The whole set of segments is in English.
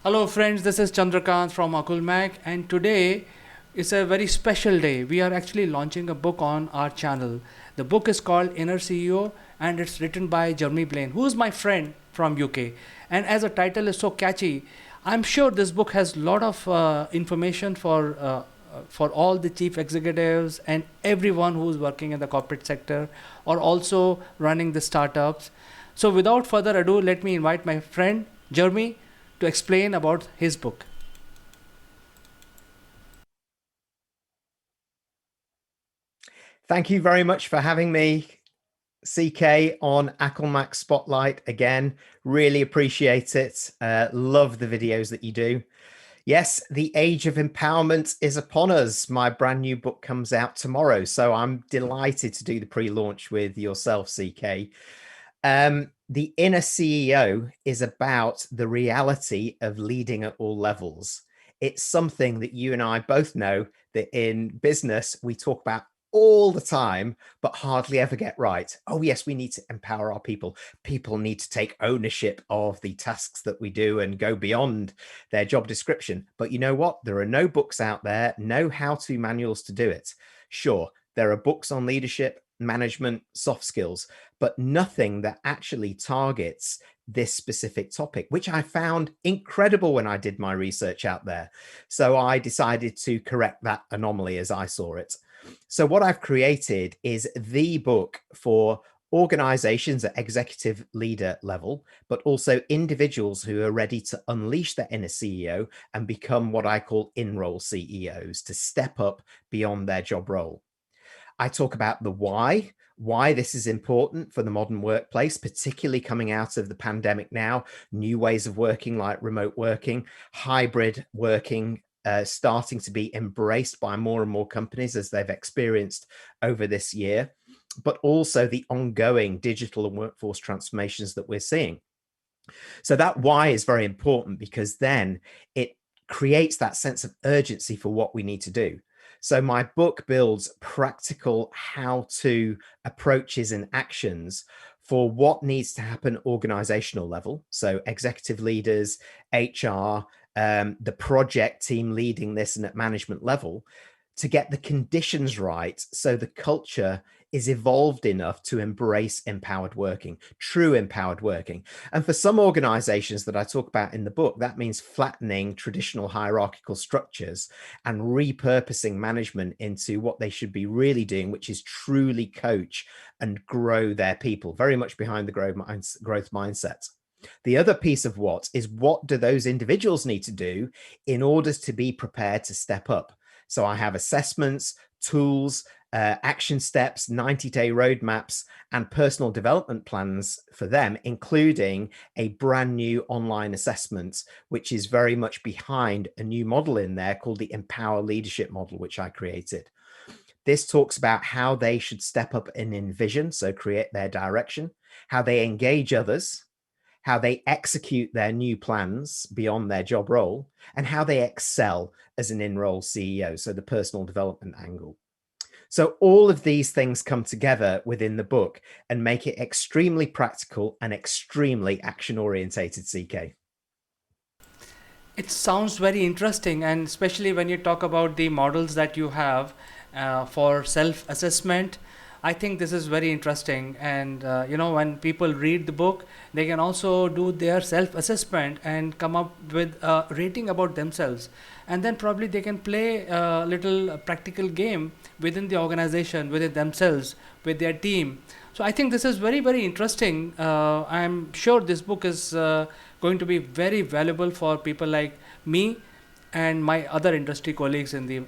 Hello, friends. This is Chandrakant from Akulmach, and today is a very special day. We are actually launching a book on our channel. The book is called Inner CEO, and it's written by Jeremy Blain, who is my friend from UK. And as the title is so catchy, I'm sure this book has a lot of information for all the chief executives and everyone who is working in the corporate sector or also running the startups. So, without further ado, let me invite my friend Jeremy to explain about his book. Thank you very much for having me, CK, on Akulmach Spotlight again. Really appreciate it. Love the videos that you do. Yes, the age of empowerment is upon us. My brand new book comes out tomorrow, so I'm delighted to do the pre-launch with yourself, CK. The Inner CEO is about the reality of leading at all levels. It's something that you and I both know that in business we talk about all the time, but hardly ever get right. Oh, yes, we need to empower our people. People need to take ownership of the tasks that we do and go beyond their job description. But you know what? There are no books out there, no how-to manuals to do it. Sure, there are books on leadership, management, soft skills, but nothing that actually targets this specific topic, which I found incredible when I did my research out there. So I decided to correct that anomaly as I saw it. So what I've created is the book for organizations at executive leader level, but also individuals who are ready to unleash their inner CEO and become what I call in-role CEOs, to step up beyond their job role. I talk about the why this is important for the modern workplace, particularly coming out of the pandemic now, new ways of working like remote working, hybrid working, starting to be embraced by more and more companies as they've experienced over this year, but also the ongoing digital and workforce transformations that we're seeing. So that why is very important because then it creates that sense of urgency for what we need to do. So my book builds practical how-to approaches and actions for what needs to happen organizational level. So executive leaders, HR, the project team leading this and at management level to get the conditions right so the culture is evolved enough to embrace empowered working, true empowered working. And for some organizations that I talk about in the book, that means flattening traditional hierarchical structures and repurposing management into what they should be really doing, which is truly coach and grow their people, very much behind the growth mindset. The other piece of what do those individuals need to do in order to be prepared to step up? So I have assessments, tools, action steps, 90-day roadmaps, and personal development plans for them, including a brand new online assessment, which is very much behind a new model in there called the Empower Leadership Model, which I created. This talks about how they should step up and envision, so create their direction, how they engage others, how they execute their new plans beyond their job role, and how they excel as an in-role CEO, so the personal development angle. So all of these things come together within the book and make it extremely practical and extremely action-orientated, CK. It sounds very interesting, and especially when you talk about the models that you have for self assessment. I think this is very interesting. And when people read the book, they can also do their self assessment and come up with a rating about themselves. And then probably they can play a little practical game within the organization, within themselves, with their team. So I think this is very, very interesting. I'm sure this book is going to be very valuable for people like me and my other industry colleagues in the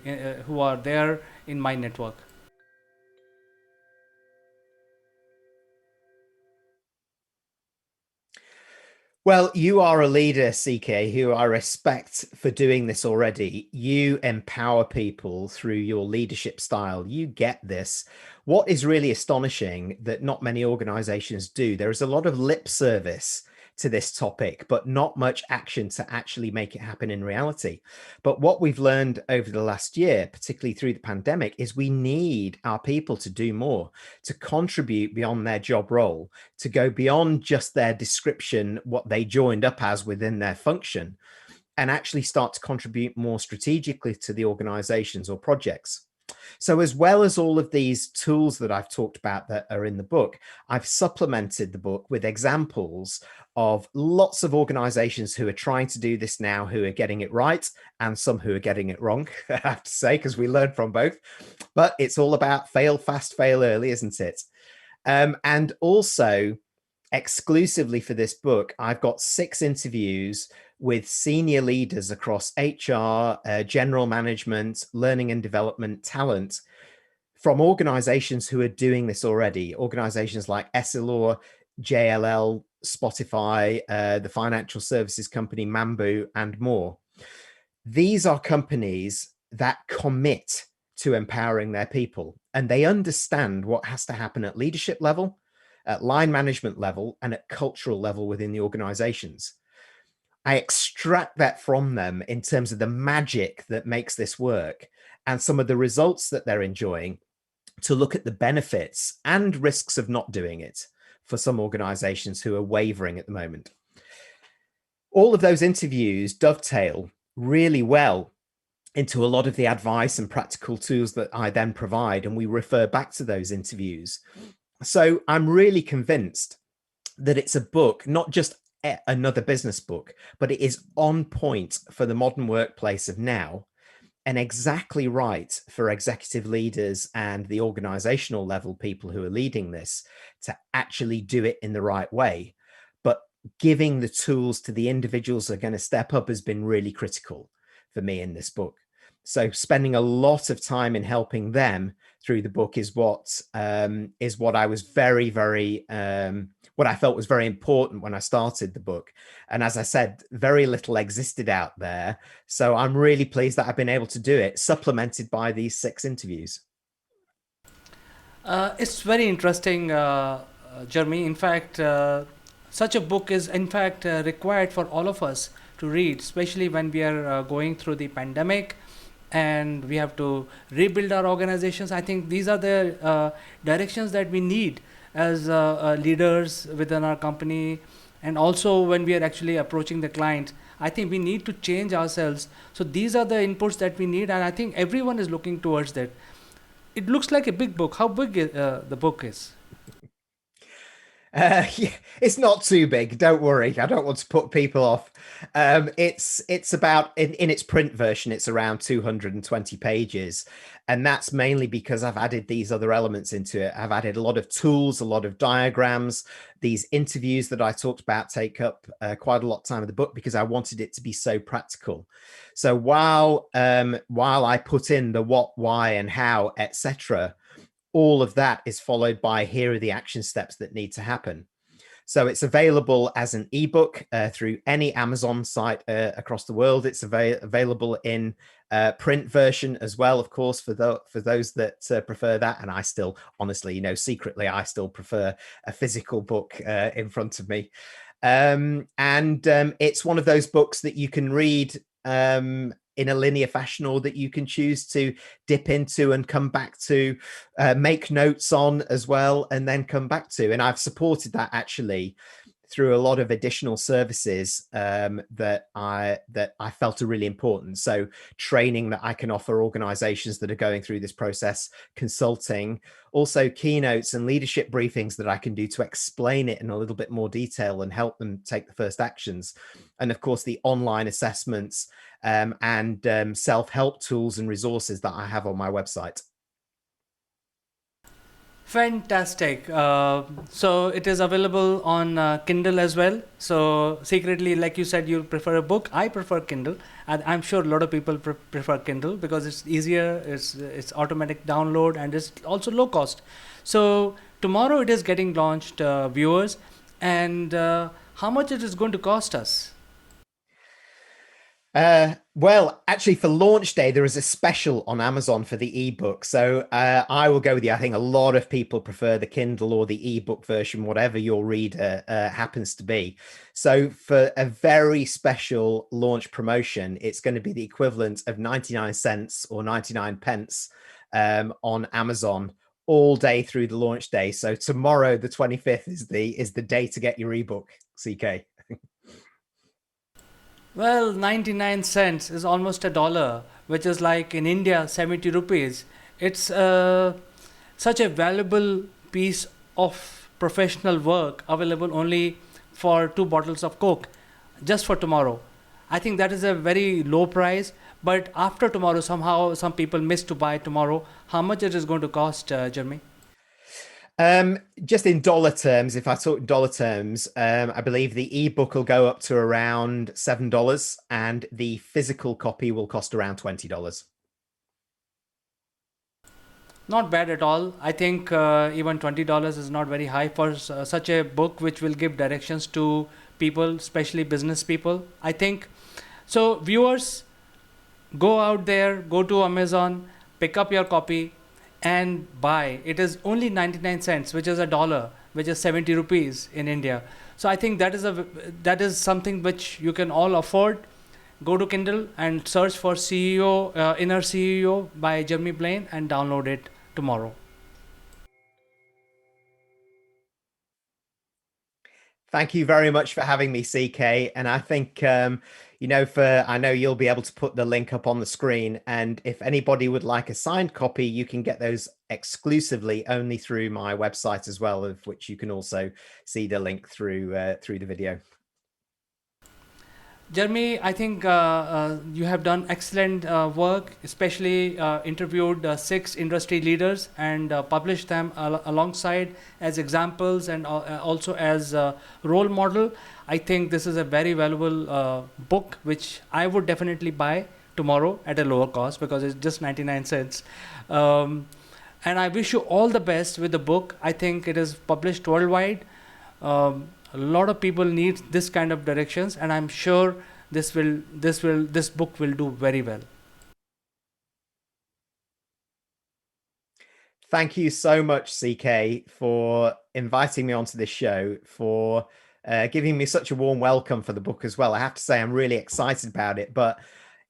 who are there in my network. Well, you are a leader, CK, who I respect for doing this already. You empower people through your leadership style. You get this. What is really astonishing that not many organizations do, there is a lot of lip service to this topic, but not much action to actually make it happen in reality. But what we've learned over the last year, particularly through the pandemic, is we need our people to do more, to contribute beyond their job role, to go beyond just their description, what they joined up as within their function, and actually start to contribute more strategically to the organizations or projects. So as well as all of these tools that I've talked about that are in the book, I've supplemented the book with examples of lots of organizations who are trying to do this now, who are getting it right, and some who are getting it wrong, I have to say, because we learn from both. But it's all about fail fast, fail early, isn't it? And also, exclusively for this book, I've got 6 interviews with senior leaders across HR, general management, learning and development, talent, from organizations who are doing this already. Organizations like Essilor, JLL, Spotify, the financial services company Mambu, and more. These are companies that commit to empowering their people, and they understand what has to happen at leadership level, at line management level, and at cultural level within the organizations. I extract that from them in terms of the magic that makes this work and some of the results that they're enjoying, to look at the benefits and risks of not doing it for some organizations who are wavering at the moment. All of those interviews dovetail really well into a lot of the advice and practical tools that I then provide, and we refer back to those interviews. So I'm really convinced that it's a book, not just another business book, but it is on point for the modern workplace of now, and exactly right for executive leaders and the organizational level people who are leading this to actually do it in the right way. But giving the tools to the individuals that are going to step up has been really critical for me in this book. So spending a lot of time in helping them through the book is what I was very what I felt was very important when I started the book. And as I said, very little existed out there. So I'm really pleased that I've been able to do it, supplemented by these 6 interviews. It's very interesting, Jeremy. In fact, such a book is in fact required for all of us to read, especially when we are going through the pandemic and we have to rebuild our organizations. I think these are the directions that we need as leaders within our company, and also when we are actually approaching the client. I think we need to change ourselves. So these are the inputs that we need, and I think everyone is looking towards that. It looks like a big book. How big the book is? Yeah, it's not too big. Don't worry. I don't want to put people off. It's about in its print version, it's around 220 pages, and that's mainly because I've added these other elements into it. I've added a lot of tools, a lot of diagrams. These interviews that I talked about take up quite a lot of time of the book because I wanted it to be so practical. So while I put in the what, why, and how, etc., all of that is followed by here are the action steps that need to happen. So it's available as an ebook through any Amazon site across the world. It's available in print version as well, of course, for those that prefer that. And I still, honestly, secretly, I still prefer a physical book in front of me. It's one of those books that you can read in a linear fashion, or that you can choose to dip into and come back to, make notes on as well, and then come back to. And I've supported that actually through a lot of additional services that I felt are really important. So training that I can offer organizations that are going through this process, consulting, also keynotes and leadership briefings that I can do to explain it in a little bit more detail and help them take the first actions. And of course, the online assessments and self-help tools and resources that I have on my website. Fantastic. So it is available on Kindle as well. So secretly, like you said, you prefer a book. I prefer Kindle, and I'm sure a lot of people prefer Kindle because it's easier. It's automatic download, and it's also low cost. So tomorrow it is getting launched, viewers, and how much it is going to cost us? Well, actually, for launch day, there is a special on Amazon for the ebook. So I will go with you. I think a lot of people prefer the Kindle or the ebook version, whatever your reader happens to be. So for a very special launch promotion, it's going to be the equivalent of 99 cents or 99 pence on Amazon all day through the launch day. So tomorrow, the 25th, is the day to get your ebook, CK. Well, 99 cents is almost a dollar, which is like in India 70 rupees. It's such a valuable piece of professional work available only for 2 bottles of Coke just for tomorrow. I think that is a very low price, but after tomorrow, somehow some people miss to buy tomorrow. How much it is going to cost, Jeremy? Just in dollar terms, if I talk dollar terms, I believe the ebook will go up to around $7 and the physical copy will cost around $20. Not bad at all. I think even $20 is not very high for such a book which will give directions to people, especially business people. I think so. Viewers, go out there, go to Amazon, pick up your copy, and buy. It is only 99 cents, which is a dollar, which is 70 rupees in India. So I think that is something which you can all afford. Go to Kindle and search for CEO, Inner CEO by Jeremy Blain, and download it tomorrow. Thank you very much for having me, CK. And I think, I know you'll be able to put the link up on the screen. And if anybody would like a signed copy, you can get those exclusively only through my website as well, of which you can also see the link through the video. Jeremy, I think you have done excellent work, especially interviewed 6 industry leaders and published them alongside as examples and also as role model. I think this is a very valuable book, which I would definitely buy tomorrow at a lower cost because it's just 99 cents. Um, and I wish you all the best with the book. I think it is published worldwide. A lot of people need this kind of directions, and I'm sure this book will do very well. Thank you so much, CK, for inviting me onto this show, for giving me such a warm welcome for the book as well. I have to say, I'm really excited about it, but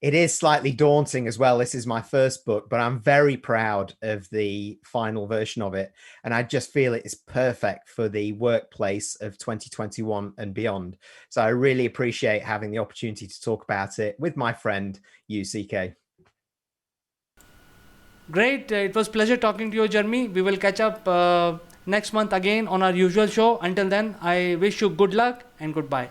it is slightly daunting as well. This is my first book, but I'm very proud of the final version of it. And I just feel it is perfect for the workplace of 2021 and beyond. So I really appreciate having the opportunity to talk about it with my friend, UCK. Great. It was pleasure talking to you, Jeremy. We will catch up next month again on our usual show. Until then, I wish you good luck and goodbye.